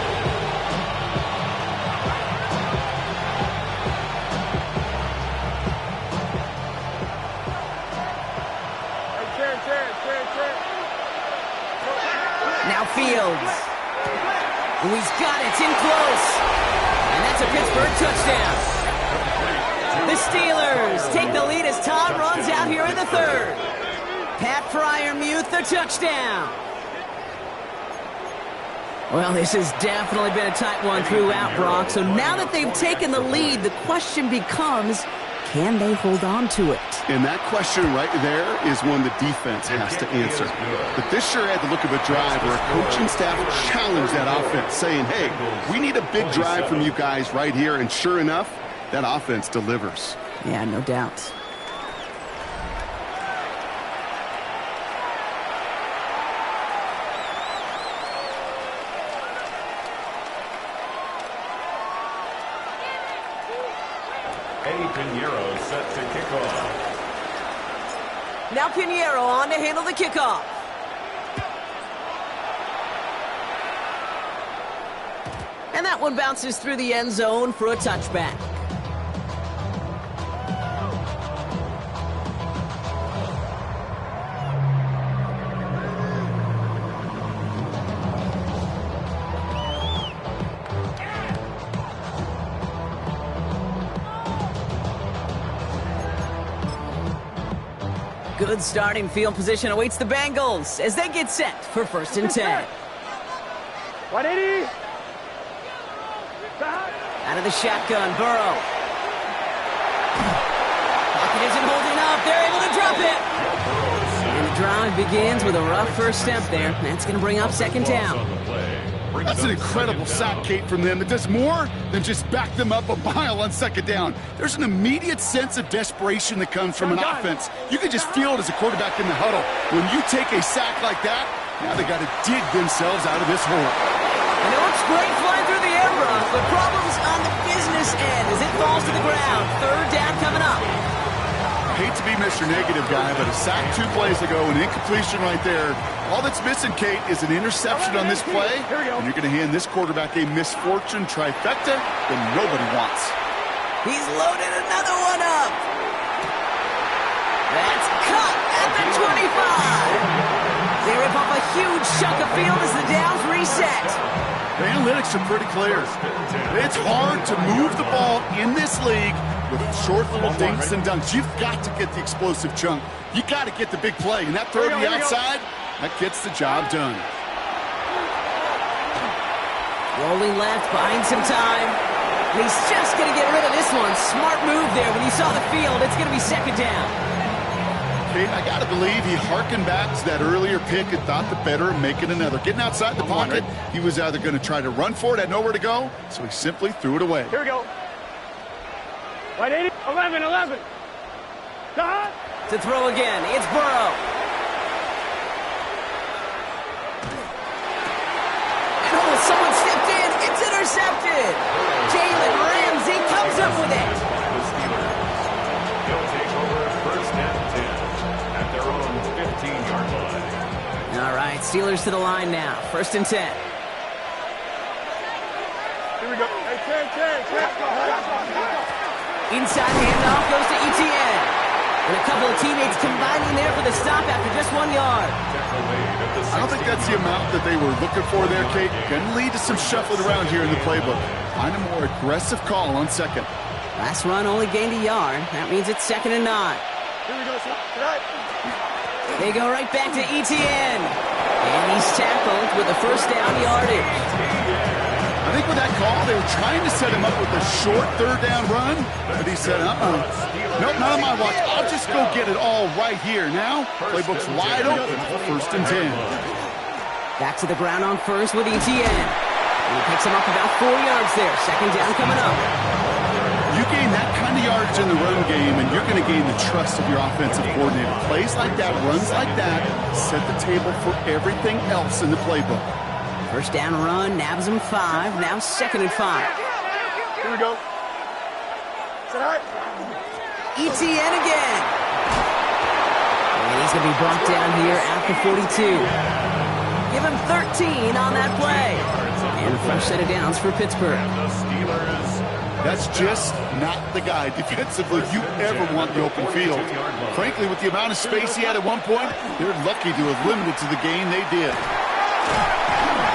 Now Fields. Oh, he's got it. It's in close. And that's a Pittsburgh touchdown. The Steelers take the lead as Todd runs out here in the 3rd. Pat Fryermuth, the touchdown. Well, this has definitely been a tight one throughout, Brock. So now that they've taken the lead, the question becomes, Can they hold on to it? And that question right there is one the defense has to answer. But this sure had the look of a drive where a coaching staff challenged that offense, saying, hey, we need a big drive from you guys right here. And sure enough, that offense delivers. Yeah, no doubt. Pinheiro set to kick off. Now Pinheiro on to handle the kickoff. And that one bounces through the end zone for a touchback. Good starting field position awaits the Bengals as they get set for 1st and 10. 180. Out of the shotgun, Burrow. Pocket isn't holding up. They're able to drop it. And the drive begins with a rough first step there. That's going to bring up 2nd down. That's an incredible sack, Kate, from them. It does more than just back them up a mile on 2nd down. There's an immediate sense of desperation that comes from an offense. You can just feel it as a quarterback in the huddle. When you take a sack like that, now they got to dig themselves out of this hole. And it looks great flying through the air, Brock, but problems on the business end as it falls to the ground. 3rd down coming up. I hate to be Mr. Negative guy, but a sack 2 plays ago, an incompletion right there. All that's missing, Kate, is an interception on this play, and you're going to hand this quarterback a misfortune trifecta that nobody wants. He's loaded another one up. That's cut at the 25. They rip off a huge chunk of field as the downs reset. The analytics are pretty clear. It's hard to move the ball in this league with short little dinks and dunks. You've got to get the explosive chunk. You got to get the big play. And that throw to the outside, that gets the job done. Rolling left, buying some time. And he's just going to get rid of this one. Smart move there. When you saw the field, it's going to be 2nd down. Kate, I got to believe he harkened back to that earlier pick and thought the better of making another. Getting outside the pocket, he was either going to try to run for it, had nowhere to go, so he simply threw it away. Here we go. 180. 11. To throw again, it's Burrow. And oh, someone stepped in. It's intercepted. Jalen Ramsey comes up with it. He'll take over 1st and 10 at their own 15-yard line. All right, Steelers to the line now. 1st and 10. Here we go. Hey, 10. Inside handoff goes to Etienne. And a couple of teammates combining there for the stop after just 1 yard. I don't think that's the amount that they were looking for there, Kate. Going to lead to some shuffling around here in the playbook. Find a more aggressive call on 2nd. Last run only gained a yard. That means it's 2nd and 9. Here we go. They go right back to Etienne. And he's tackled with a 1st down yardage. I think with that call, they were trying to set him up with a short 3rd down run, but he said, nope, not on my watch. I'll just go get it all right here. Now, playbook's wide open for 1st and 10. Back to the ground on 1st with Etienne. And he picks him up about 4 yards there. 2nd down coming up. You gain that kind of yardage in the run game, and you're going to gain the trust of your offensive coordinator. Plays like that, runs like that, set the table for everything else in the playbook. 1st down run, nabs him 5. Now 2nd and 5. Here we go. Sit high. Etienne again. And he's going to be brought down here at the 42. Give him 13 on that play. And a fresh set of downs for Pittsburgh. That's just not the guy defensively you ever want in the open field. Frankly, with the amount of space he had at one point, they're lucky to have limited to the gain they did.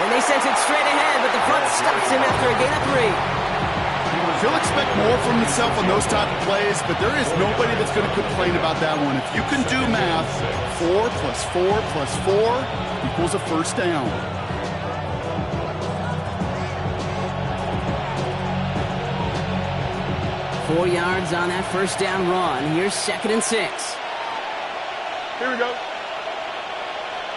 And they sent it straight ahead, but the front stops him after a gain of 3. He'll expect more from himself on those type of plays, but there is nobody that's going to complain about that one. If you can do math, 4 plus 4 plus 4 equals a 1st down. 4 yards on that first down run. Here's 2nd and 6. Here we go.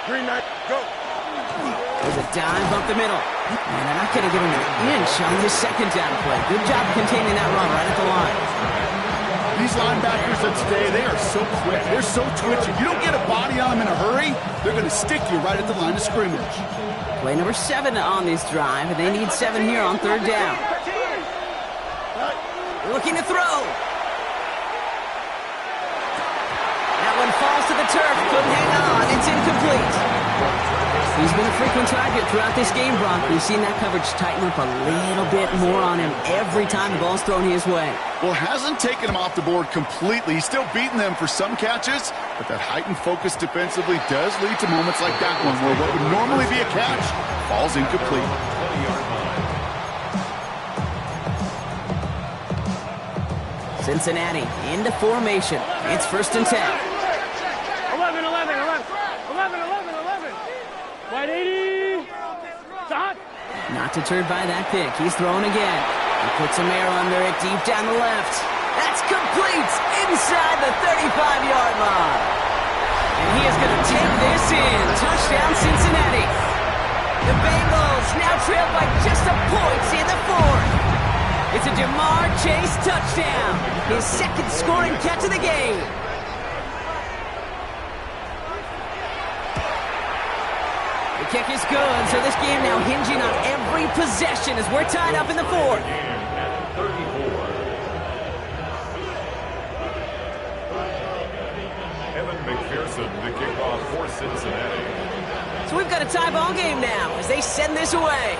3-9, go. There's a dive up the middle. And they're not going to give him an inch on this 2nd down play. Good job containing that run right at the line. These linebackers of today, they are so quick. They're so twitchy. You don't get a body on them in a hurry, they're going to stick you right at the line of scrimmage. Play number 7 on this drive, and they need 7 here on 3rd down. Looking to throw. That one falls to the turf. Couldn't hang on. It's incomplete. He's been a frequent target throughout this game, Brock. We've seen that coverage tighten up a little bit more on him every time the ball's thrown his way. Well, hasn't taken him off the board completely. He's still beating them for some catches, but that heightened focus defensively does lead to moments like that one where what would normally be a catch falls incomplete. Cincinnati into formation. It's 1st and 10. 11, 11, 11. 11, 11, 11. Wide 80. Stop. Not deterred by that pick. He's throwing again. He puts some air under it deep down the left. That's complete inside the 35-yard line. And he is going to take this in. Touchdown, Cincinnati. The Bengals now trail by just a point in the 4th. It's a Jamar Chase touchdown. His 2nd scoring catch of the game. The kick is good, so this game now hinging on every possession as we're tied up in the 4th. Evan McPherson, the kickoff for Cincinnati. So we've got a tie ball game now as they send this away.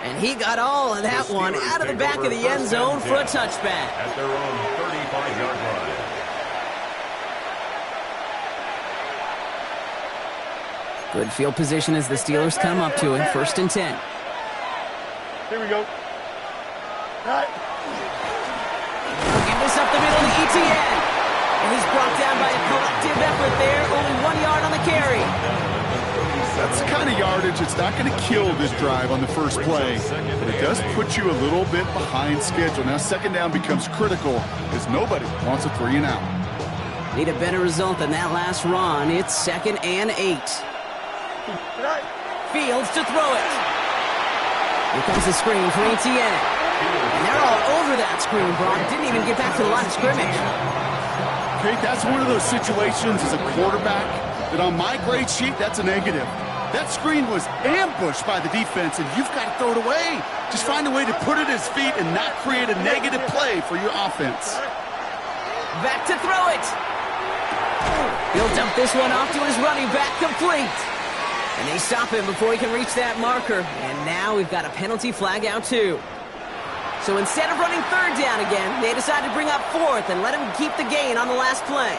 And he got all of that one out of the back of the end zone for a touchback. At their own 35-yard line. Good field position as the Steelers come up to it. 1st and 10. Here we go. Looking this up the middle to ETN. And he's brought down by a collective effort there. Only 1 yard on the carry. That's the kind of yardage that's not going to kill this drive on the first play, but it does put you a little bit behind schedule. Now 2nd down becomes critical as nobody wants a 3 and out. Need a better result than that last run. It's 2nd and 8. Fields to throw it. Here comes the screen for ETN. And they're all over that screen, Brock. Didn't even get back to the line of scrimmage. Okay, that's one of those situations as a quarterback that on my grade sheet, that's a negative. That screen was ambushed by the defense, and you've got to throw it away. Just find a way to put it at his feet and not create a negative play for your offense. Back to throw it. He'll dump this one off to his running back, complete. And they stop him before he can reach that marker. And now we've got a penalty flag out too. So instead of running 3rd down again, they decide to bring up 4th and let him keep the gain on the last play.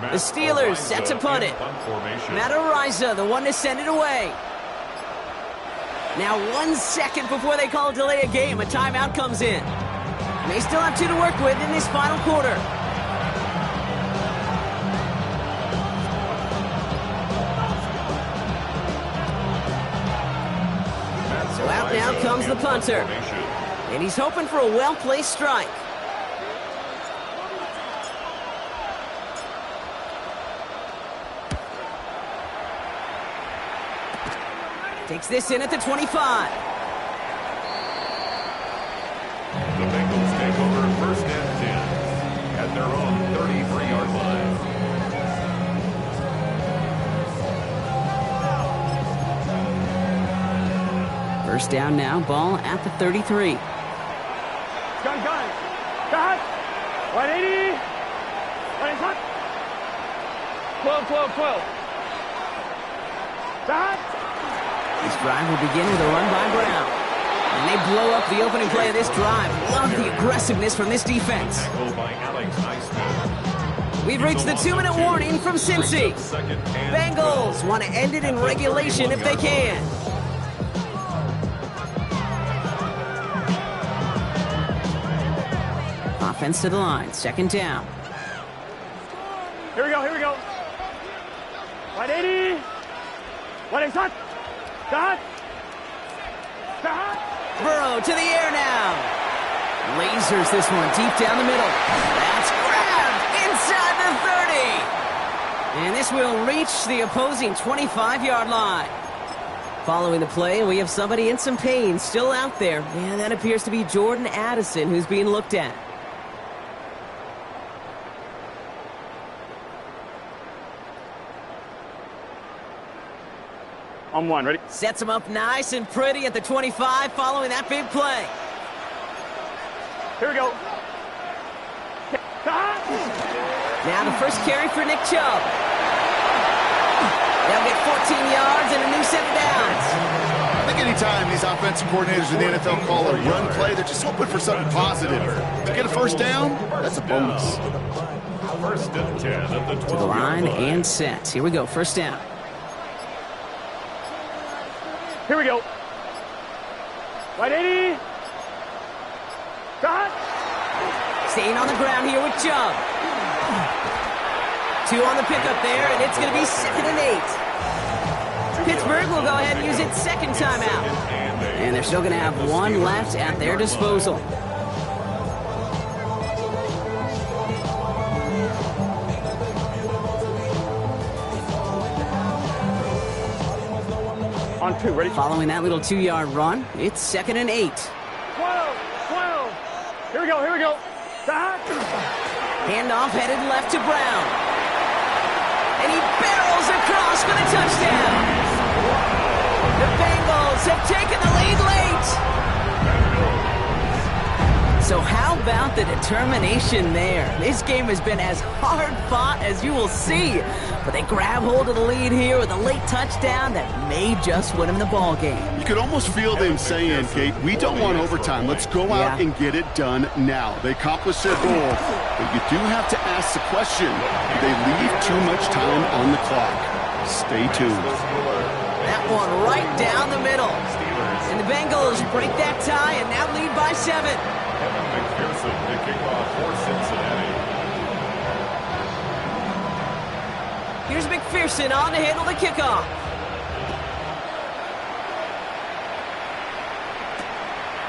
The Steelers set to punt it. Matt Ariza, the one to send it away. Now 1 second before they call delay a game, a timeout comes in. And they still have 2 to work with in this final quarter. So out now comes the punter. And he's hoping for a well-placed strike. Takes this in at the 25. The Bengals take over 1st and 10 at their own 33-yard line. First down now, ball at the 33. Gun. Cut. 180. 12. Cut. He's drive will begin with a run by Brown. And they blow up the opening play of this drive. Love the aggressiveness from this defense. We've reached the 2-minute warning from Cincy. Bengals want to end it in regulation if they can. Offense to the line, second down. Here we go, here we go. 180. 180. Dot. Dot. Burrow to the air now. Lasers this one deep down the middle. That's grabbed inside the 30. And this will reach the opposing 25-yard line. Following the play, we have somebody in some pain still out there. And that appears to be Jordan Addison who's being looked at. On one, ready? Sets him up nice and pretty at the 25 following that big play. Here we go. Now the first carry for Nick Chubb. They'll get 14 yards and a new set of downs. I think anytime these offensive coordinators in the NFL call a run play, they're just hoping for something positive. To get a first down, that's a bonus. First and 10 at the 12-yard To the line and set. Here we go, first down. Here we go. 180. Dot. Staying on the ground here with Chubb. 2 on the pickup there, and it's going to be 2nd and 8. Pittsburgh will go ahead and use its second timeout. And they're still going to have one left at their disposal. On 2, ready? Following that little 2-yard run, it's 2nd and 8. 12. Here we go, here we go. Dot. Handoff headed left to Brown. And he barrels across for the touchdown. The Bengals have taken the lead late. So how about the determination there? This game has been as hard fought as you will see. But they grab hold of the lead here with a late touchdown that may just win them the ball game. You could almost feel them saying, Kate, we don't want overtime. Let's go out and get it done now. They accomplished their goal, but you do have to ask the question, do they leave too much time on the clock? Stay tuned. That one right down the middle. And the Bengals break that tie and now lead by 7. Kevin McPherson to kick off for Cincinnati. Here's McPherson on to handle the kickoff.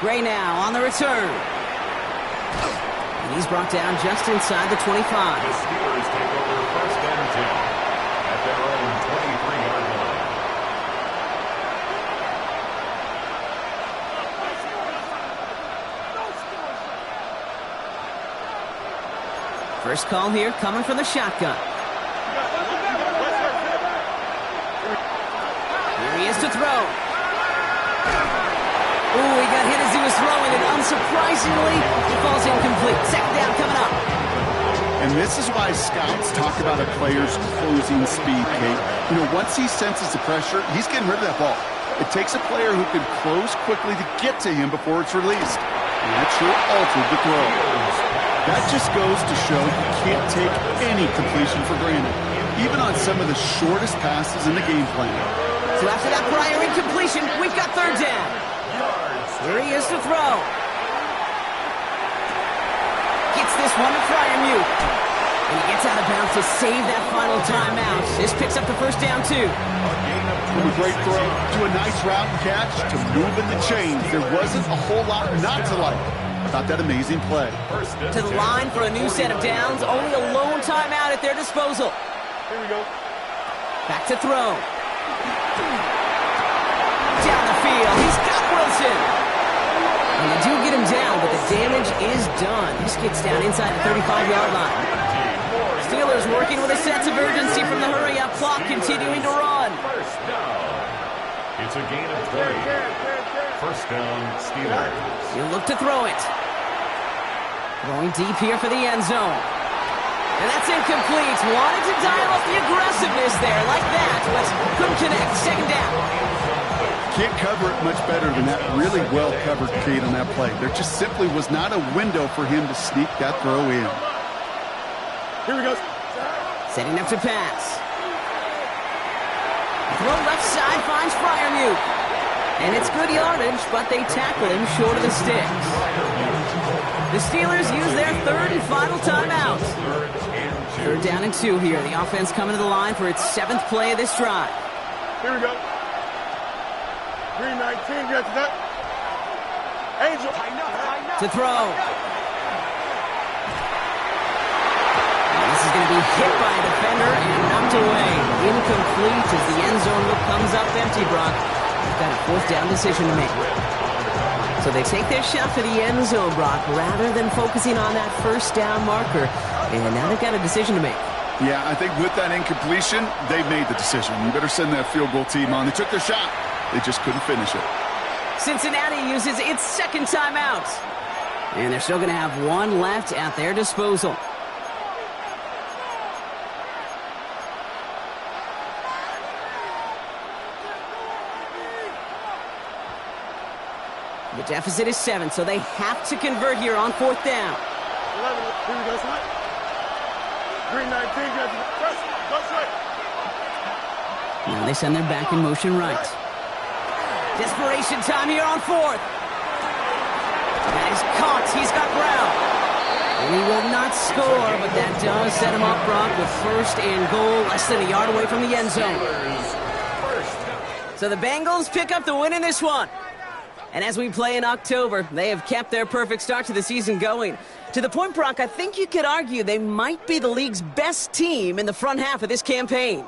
Gray now on the return. And he's brought down just inside the 25. The Steelers take over first and 10 at their own 23-yard line. First call here coming from the shotgun. Here he is to throw. Ooh, he got hit as he was throwing, and unsurprisingly, he falls incomplete. Second down coming up. And this is why scouts talk about a player's closing speed, Kate. You know, once he senses the pressure, he's getting rid of that ball. It takes a player who can close quickly to get to him before it's released. And that sure altered the throw. That just goes to show you can't take any completion for granted, even on some of the shortest passes in the game plan. So after that prior incompletion, we've got third down. Here he is to throw. Gets this one to Fryermuth. And he gets out of bounds to save that final timeout. This picks up the first down, too. From a great throw to a nice route catch to moving the chains. There wasn't a whole lot not to like about that amazing play. To the line for a new set of downs. Only a lone timeout at their disposal. Here we go. Back to throw. Down the field. He's got Wilson. And they do get him down, but the damage is done. This gets down inside the 35-yard line. Steelers working with a sense of urgency from the hurry-up clock, continuing to run. First down. It's a gain of 20. First down, Steelers. You look to throw it. Going deep here for the end zone. And that's incomplete. Wanted to dial up the aggressiveness there like that, but couldn't connect. Second down. Can't cover it much better than that. Really well covered, Kate, on that play. There just simply was not a window for him to sneak that throw in. Here we go. Setting up to pass. Throw left side finds Freiermuth. And it's good yardage, but they tackle him short of the sticks. The Steelers use their third and final timeout. 3rd down and 2 here. The offense coming to the line for its 7th play of this drive. Here we go. 319, get to that. Angel. To throw. And this is going to be hit by a defender and knocked away. Incomplete as the end zone look comes up empty, Brock. They've got a 4th down decision to make. So they take their shot for the end zone, Brock, rather than focusing on that 1st down marker. And now they've got a decision to make. Yeah, I think with that incompletion, they made the decision. You better send that field goal team on. They took their shot. They just couldn't finish it. Cincinnati uses its 2nd timeout. And they're still going to have 1 left at their disposal. The deficit is 7, so they have to convert here on 4th down. 11, here we go, 319, get to the press. Go straight. Now they send their back in motion right. Desperation time here on 4th. That is caught. He's got ground. And he will not score, but that does set him up, Brock, with 1st and goal, less than a yard away from the end zone. So the Bengals pick up the win in this one. And as we play in October, they have kept their perfect start to the season going. To the point, Brock, I think you could argue they might be the league's best team in the front half of this campaign.